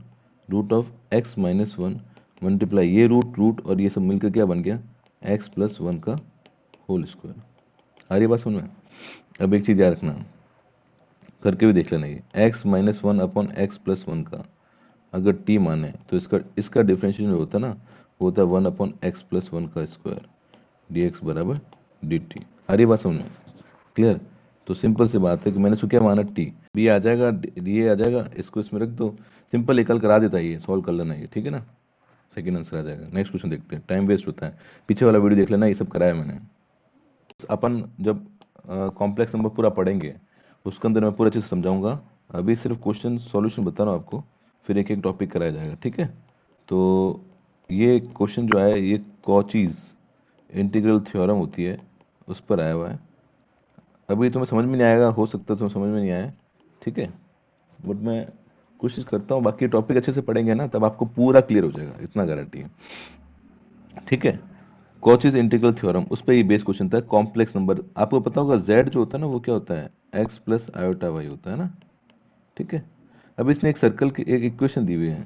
root of x minus 1 multiply ये रूट और ये सब मिलकर क्या बन गया, x प्लस 1 का होल स्क्वायर। आ रही बात समझ में। अब एक चीज़ याद रखना, करके भी देख लेना, ये x minus 1 upon X plus 1 का अगर t माने तो इसका डिफरेंशिएशन होता है ना, होता है 1/x प्लस 1 का स्क्वायर dx बराबर dt। आ रही बात समझ में, क्लियर। तो सिंपल सी बात है कि मैंने इसको क्या माना t, ये आ जाएगा, ये आ जाएगा, इसको इसमें रख दो, सिंपल निकल कर आ देता है, ये सॉल्व कर लेना ये। ठीक है ना, सेकेंड आंसर आ जाएगा। नेक्स्ट क्वेश्चन देखते हैं, टाइम वेस्ट होता है, पीछे वाला वीडियो देख लेना, ये सब कराया मैंने। अपन जब कॉम्प्लेक्स नंबर पूरा पढ़ेंगे उसके अंदर मैं पूरा चीज़ समझाऊंगा। अभी सिर्फ क्वेश्चन सॉल्यूशन बता रहा हूँ आपको, फिर एक एक टॉपिक कराया जाएगा। ठीक है, तो ये क्वेश्चन जो है ये कॉचीज इंटीग्रल थ्योरम होती है उस पर आया हुआ है। अभी तुम्हें समझ में नहीं आएगा, हो सकता है तुम्हें समझ में नहीं आए, ठीक है, बट मैं कोशिश करता हूँ, बाकी टॉपिक अच्छे से पढ़ेंगे ना तब आपको पूरा क्लियर हो जाएगा, इतना गारंटी है। ठीक है, कॉचीज इंटीग्रल थ्योरम, उस पर ये बेस क्वेश्चन था। कॉम्प्लेक्स नंबर आपको पता होगा, z जो होता है ना वो क्या होता है, x प्लस आयोटा वाई होता है ना। ठीक है, अब इसने एक सर्कल की एक इक्वेशन दी हुई है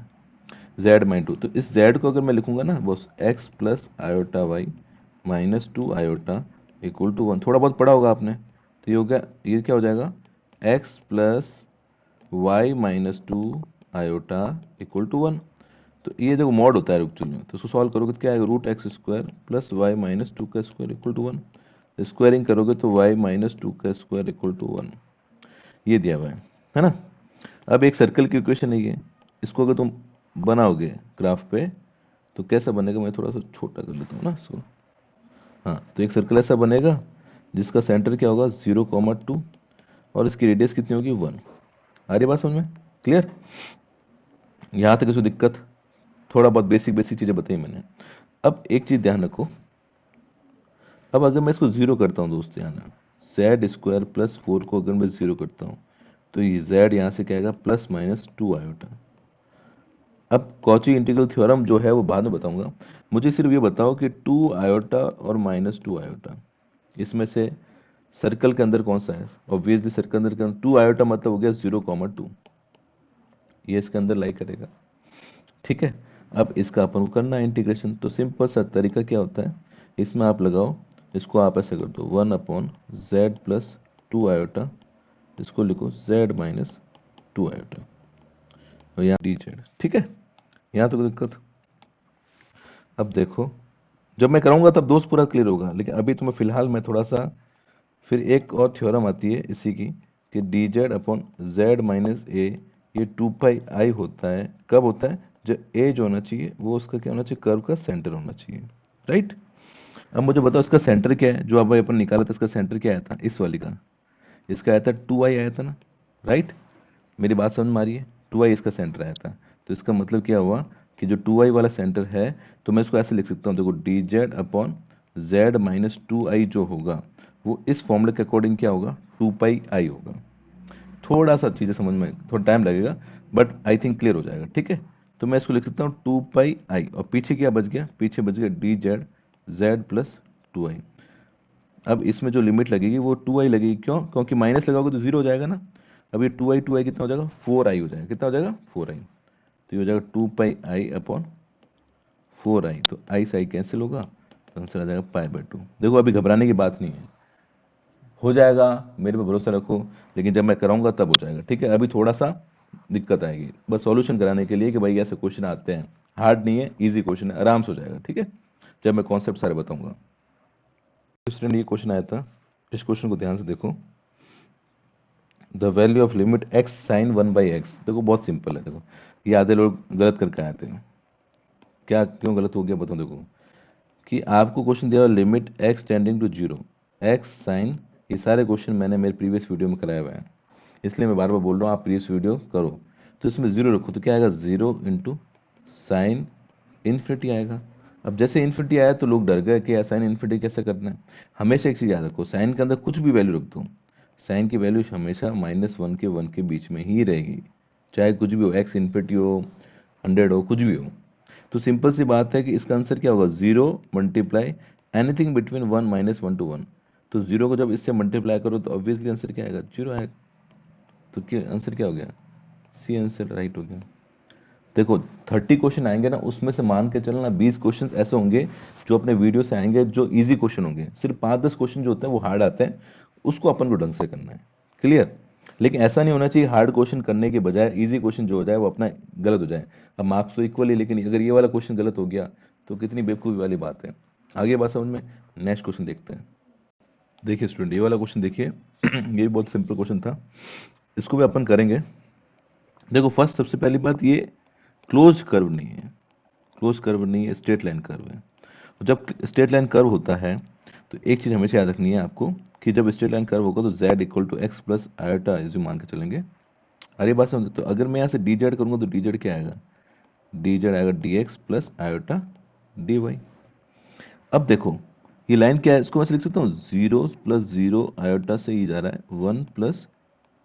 z माइन टू, तो इस z को अगर मैं लिखूंगा ना बस x plus iota y minus two iota equal to 1, थोड़ा बहुत पढ़ा होगा आपने, तो ये हो गया, ये क्या हो जाएगा x plus y minus two iota equal to 1। तो ये देखो मॉड होता है एक्चुअली में, तो इसको सॉल्व करोगे तो क्या आएगा, root x square plus y minus two का स्क्वायर इक्वल टू 1। स्क्वायरिंग करोगे तो वाई माइनस टू का स्क्वायर इक्वल टू 1, ये दिया हुआ है ना। अब एक सर्कल की इक्वेशन है ये, इसको अगर तुम बनाओगे ग्राफ पे तो कैसा बनेगा, मैं थोड़ा सा छोटा कर लेता हूँ ना इसको। हाँ, तो एक सर्कल ऐसा बनेगा जिसका सेंटर क्या होगा 0,2 और इसकी रेडियस कितनी होगी 1। आ रही बात समझ में, क्लियर। यहाँ तक इसको दिक्कत, थोड़ा बहुत बेसिक बेसिक चीज़ें बताई मैंने। अब एक चीज़ ध्यान रखो, अब अगर मैं इसको जीरो करता हूँ दोस्त, यहाँ जेड स्क्वायर प्लस 4 को अगर मैं जीरो करता हूँ तो ये जेड यहाँ से क्या आएगा प्लस माइनस 2 आयोटा। अब कॉची इंटीग्रल थ्योरम जो है वो बाद में बताऊंगा, मुझे सिर्फ ये बताओ कि 2 आयोटा और माइनस 2 आयोटा इसमें से सर्कल के अंदर कौन सा है। ऑब्वियसली सर्कल के अंदर 2 आयोटा मतलब हो गया 0,2, ये इसके अंदर लाई करेगा। ठीक है, अब इसका अपन को करना है इंटीग्रेशन, तो सिंपल सा तरीका क्या होता है, इसमें आप लगाओ, इसको आप ऐसे कर दो 1/z प्लस 2 आयोटा, इसको लिखो z माइनस 2 आयोटा, और यहाँ डी जेड। ठीक है, यहाँ तो कोई दिक्कत। अब देखो, जब मैं कराऊंगा तब दोस्त पूरा क्लियर होगा, लेकिन अभी तो मैं फिलहाल मैं थोड़ा सा, फिर एक और थ्योरम आती है इसी की कि d Z upon z minus a, ये 2 पाई होता है। कब होता है? जो ए जो होना चाहिए वो उसका क्या होना चाहिए, कर्व का सेंटर होना चाहिए, राइट। अब मुझे बताओ इसका सेंटर क्या है, जो अब अपन निकाला था इसका सेंटर क्या आया था, इस वाली का, इसका आया था 2i आया था ना, राइट। मेरी बात समझ में आ रही है, 2i इसका सेंटर आया था। तो इसका मतलब क्या हुआ कि जो 2i वाला सेंटर है, तो मैं इसको ऐसे लिख सकता हूँ, देखो D Z upon z minus 2i जो होगा वो इस फॉर्मूले के अकॉर्डिंग क्या होगा, 2 पाई होगा। थोड़ा सा चीज़ें समझ में थोड़ा टाइम लगेगा, बट आई थिंक क्लियर हो जाएगा। ठीक है, तो मैं इसको लिख सकता हूँ 2 पाई, और पीछे क्या बच गया, पीछे बच गया D Z Z plus 2i। अब इसमें जो लिमिट लगेगी वो 2i लगेगी, क्यों? क्योंकि माइनस लगाओगे तो जीरो हो जाएगा ना। अब ये 2i कितना हो जाएगा, 4i हो जाएगा। कितना हो जाएगा, 4i। तो ये हो जाएगा 2 पाई अपॉन 4i, तो i से i कैंसिल होगा, तो आंसर आ जाएगा पाई/2। देखो अभी घबराने की बात नहीं है, हो जाएगा, मेरे पे भरोसा रखो, लेकिन जब मैं कराऊंगा तब हो जाएगा। ठीक है, अभी थोड़ा सा दिक्कत आएगी, बस सॉल्यूशन कराने के लिए कि भाई ऐसे क्वेश्चन आते हैं, हार्ड नहीं है, इजी क्वेश्चन है, आराम से हो जाएगा। ठीक है, जब मैं कॉन्सेप्ट सारे बताऊंगा। स्टूडेंट ये क्वेश्चन आया था, इस क्वेश्चन को ध्यान से देखो। The value of limit x sine 1/x, देखो बहुत सिंपल है। देखो ये आधे लोग गलत करके आए थे, क्या क्यों गलत हो गया बताओ। देखो कि आपको क्वेश्चन दिया limit x tending to zero, x sine, ये सारे क्वेश्चन मैंने मेरे प्रीवियस वीडियो में कराए हुए हैं, इसलिए मैं बार बार बोल रहा हूँ आप प्रीवियस वीडियो करो। तो इसमें जीरो रखो, तो क्या आएगा, जीरो इंटू साइन इन्फिनिटी आएगा। अब जैसे इन्फिनिटी आया तो लोग डर गए कि साइन इन्फिनिटी कैसे करना है। हमेशा एक चीज याद रखो, साइन के अंदर कुछ भी वैल्यू रख दो, साइन की वैल्यू हमेशा -1 के 1 के बीच में ही रहेगी, चाहे कुछ भी हो, एक्स इन्फिनिटी हो, 100 हो, कुछ भी हो। तो सिंपल सी बात है कि इसका आंसर क्या होगा, zero multiply anything between 1 -1 to 1। तो जीरो को जब इससे मल्टीप्लाई करो तो ऑब्वियसली आंसर क्या आएगा, जीरो आएगा। तो क्या आंसर क्या हो गया, सी आंसर राइट हो गया। देखो 30 क्वेश्चन आएंगे ना, उसमें से मान के चलना 20 क्वेश्चन ऐसे होंगे जो अपने वीडियो से आएंगे जो इजी क्वेश्चन होंगे, सिर्फ 5-10 क्वेश्चन जो होते हैं वो हार्ड आते हैं, उसको अपन को ढंग से करना है, क्लियर। लेकिन ऐसा नहीं होना चाहिए हार्ड क्वेश्चन करने के बजाय इजी क्वेश्चन जो हो जाए वो अपना गलत हो जाए। अब मार्क्स तो इक्वल ही, लेकिन अगर ये वाला क्वेश्चन गलत हो गया तो कितनी बेवकूफ़ी वाली बात है। आगे बात समझ में, नेक्स्ट क्वेश्चन देखते हैं। देखिए स्टूडेंट, ये वाला क्वेश्चन देखिए ये भी बहुत सिंपल क्वेश्चन था, इसको भी अपन करेंगे। देखो फर्स्ट सबसे पहली बात, ये क्लोज कर्व नहीं है, क्लोज कर्व नहीं है, स्ट्रेट लाइन कर्व है। और जब स्ट्रेट लाइन कर्व होता है तो एक चीज़ हमेशा याद रखनी है आपको, कि जब स्ट्रेट लाइन कर्व होगा तो z equal to x plus iota is मान के चलेंगे। अरे बात समझो, तो अगर मैं यहाँ से डी जेड करूँगा तो डी जेड क्या आएगा, डी जेड आएगा d x plus iota d y. अब देखो ये लाइन क्या है, इसको मैं लिख सकता हूँ 0 + 0 आयोटा से ही जा रहा है 1 +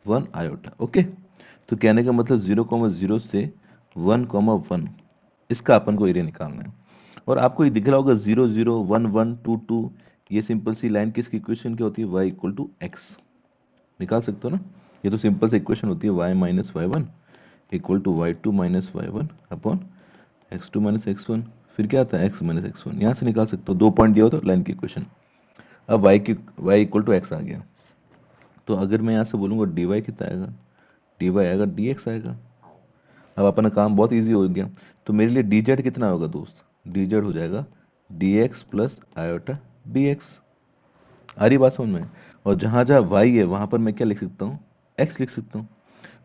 1 आयोटा। ओके, तो कहने का मतलब 0,0 से 1,1, इसका अपन को एरिया निकालना है। और आपको ये दिख रहा होगा 0 0 1 1 2 2, ये सिंपल सी लाइन किसकी इक्वेशन क्या होती है, y = x। निकाल सकते हो ना, ये तो सिंपल सी इक्वेशन होती है y - y1 = y2 - y1 upon x2 - x1, फिर क्या आता है x - x1, यहाँ से निकाल सकते हो, 2 पॉइंट दिया हो तो लाइन की इक्वेशन। अब y = x आ गया, तो अगर मैं यहाँ से बोलूँगा dy कितना आएगा, dy आएगा dx आएगा। अब अपना काम बहुत इजी हो गया, तो मेरे लिए डी जेड कितना होगा दोस्त, डी जेड हो जाएगा d x plus iota d x. आ रही बात समझ में। और जहाँ जहाँ वाई है वहाँ पर मैं क्या लिख सकता हूँ, एक्स लिख सकता हूँ।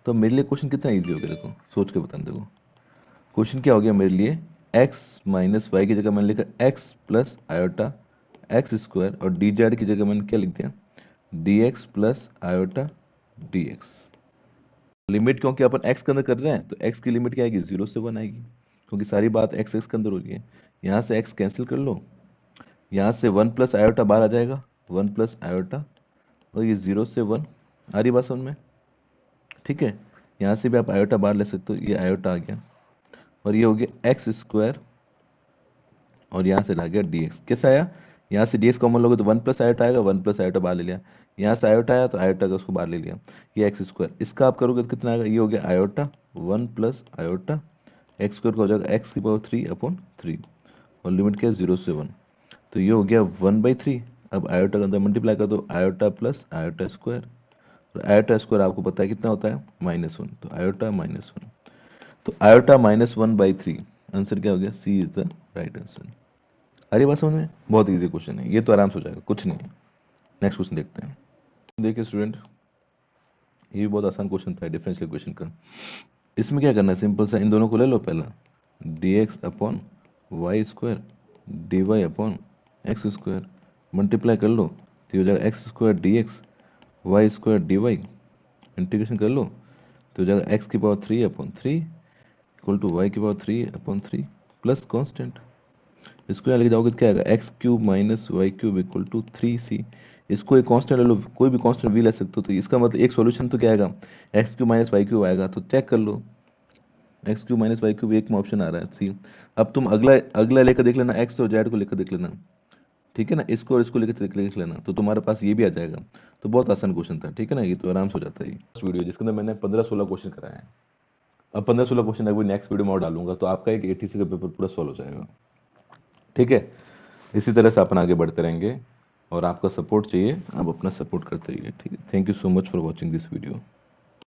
तो मेरे लिए क्वेश्चन कितना इजी हो गया, देखो सोच के बताना। देखो क्वेश्चन क्या हो गया मेरे लिए, एक्स माइनस वाई की जगह मैंने लिखा x plus iota x square, और डी जेड की जगह मैंने क्या लिख दिया, D x plus iota d x. Limit क्योंकि अपन x के अंदर कर रहे हैं तो x की लिमिट क्या आएगी, 0 से 1 आएगी, क्योंकि सारी बात x x के अंदर हो रही है। यहाँ से x कैंसिल कर लो, यहाँ से 1 + आयोटा बाहर आ जाएगा, 1 + आयोटा, और ये 0 से 1। आ रही बात समझ में, ठीक है। यहाँ से भी आप आयोटा बाहर ले सकते हो, ये आयोटा आ गया, और ये हो गया एक्स स्क्वायर, और यहाँ से ला गया dx। कैसा आया, यहाँ से dx कॉमन लोगे तो 1 + आयोटा आएगा, 1 + आयोटा बाहर ले लिया, यहाँ से आयोटा आया तो आयोटा का उसको बाहर ले लिया, ये एक्स स्क्वायर। इसका आप करोगे तो कितना आएगा, ये हो गया आयोटा 1 + आयोटा एक्स स्क्वायर का हो जाएगा x³ 3/3, और लिमिट क्या है 0 से 1। तो ये हो गया 1/3। अब आयोटा के अंदर मल्टीप्लाई कर दो, आयोटा प्लस आयोटा स्क्वायर, और आयोटा स्क्वायर आपको पता है कितना होता है, -1, तो आयोटा -1, तो आयोटा -1/3। आंसर क्या हो गया, सी इज द राइट आंसर। अरे बात समझ में, बहुत इजी क्वेश्चन है ये, तो आराम से हो जाएगा, कुछ नहीं है। नेक्स्ट क्वेश्चन देखते हैं। देखिए स्टूडेंट, ये भी बहुत आसान क्वेश्चन था डिफरेंशियल क्वेश्चन का। इसमें क्या करना है, सिंपल सा इन दोनों को ले लो पहला, dx upon Y square dy upon x square, multiply कर लो तो हो जाएगा x square D x Y square d y, integration कर लो तो हो जाएगा एक्स की पावर 3/3 इक्वल टू वाई की पावर 3/3 प्लस कॉन्स्टेंट। इसको यहाँ लेके जाओगे तो क्या आएगा, x cube minus y cube equal to 3c। इसको एक कांस्टेंट ले लो, कोई भी कांस्टेंट भी ले सकते हो, तो इसका मतलब एक सॉल्यूशन तो क्या आएगा, x cube minus y cube आएगा, तो चेक कर लो, x cube minus y cube एक में ऑप्शन आ रहा है सी। अब तुम अगला अगला लेकर देख लेना, एक्स और जेड को लेकर देख लेना, ठीक है ना, इसको और इसको लेकर देख लेना, तो तुम्हारे पास ये भी आ जाएगा। तो बहुत आसान क्वेश्चन था, ठीक है ना, ये तो आराम से हो जाता है। फर्स्ट वीडियो जिसके अंदर मैंने 15-16 क्वेश्चन कराए हैं, अब 15-16 क्वेश्चन अभी नेक्स्ट वीडियो में और डालूंगा, तो आपका एक 80 का पेपर पूरा सॉल्व हो जाएगा, ठीक है। इसी तरह से अपन आगे बढ़ते रहेंगे, और आपका सपोर्ट चाहिए, आप अपना सपोर्ट करते रहिए, ठीक है। Thank you so much for watching this video.